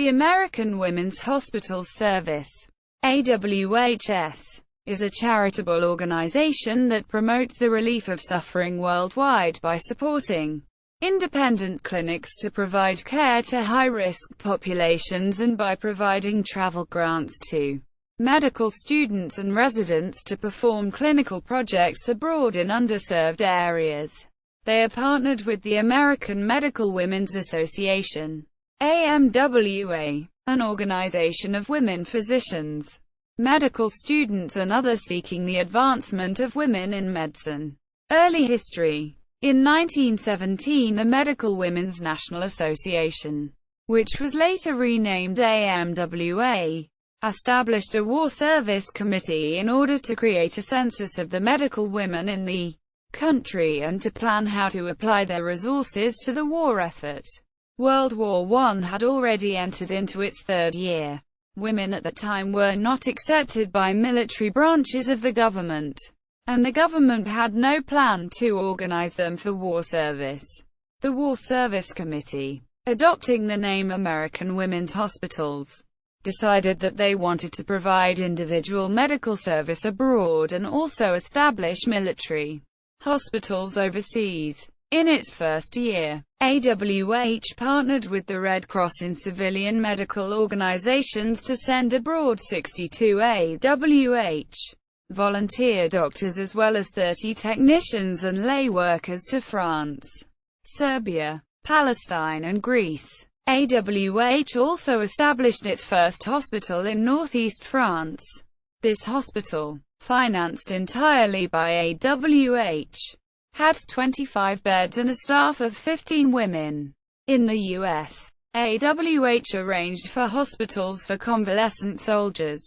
The American Women's Hospital Service, AWHS, is a charitable organization that promotes the relief of suffering worldwide by supporting independent clinics to provide care to high-risk populations and by providing travel grants to medical students and residents to perform clinical projects abroad in underserved areas. They are partnered with the American Medical Women's Association, AMWA, an organization of women physicians, medical students and others seeking the advancement of women in medicine. Early history. In 1917, the Medical Women's National Association, which was later renamed AMWA, established a war service committee in order to create a census of the medical women in the country and to plan how to apply their resources to the war effort. World War I had already entered into its third year. Women at the time were not accepted by military branches of the government, and the government had no plan to organize them for war service. The War Service Committee, adopting the name American Women's Hospitals, decided that they wanted to provide individual medical service abroad and also establish military hospitals overseas. In its first year, AWH partnered with the Red Cross in civilian medical organizations to send abroad 62 AWH volunteer doctors as well as 30 technicians and lay workers to France, Serbia, Palestine and Greece. AWH also established its first hospital in northeast France. This hospital, financed entirely by AWH, had 25 beds and a staff of 15 women. In the U.S., AWH arranged for hospitals for convalescent soldiers,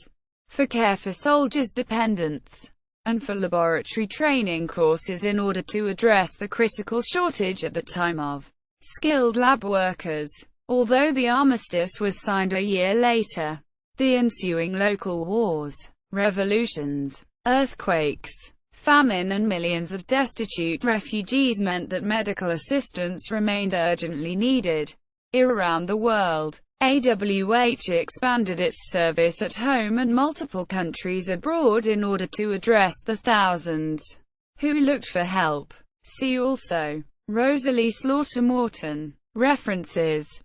for care for soldiers' dependents, and for laboratory training courses in order to address the critical shortage at the time of skilled lab workers. Although the armistice was signed a year later, the ensuing local wars, revolutions, earthquakes, famine and millions of destitute refugees meant that medical assistance remained urgently needed. Around the world, AWH expanded its service at home and multiple countries abroad in order to address the thousands who looked for help. See also Rosalie Slaughter Morton. References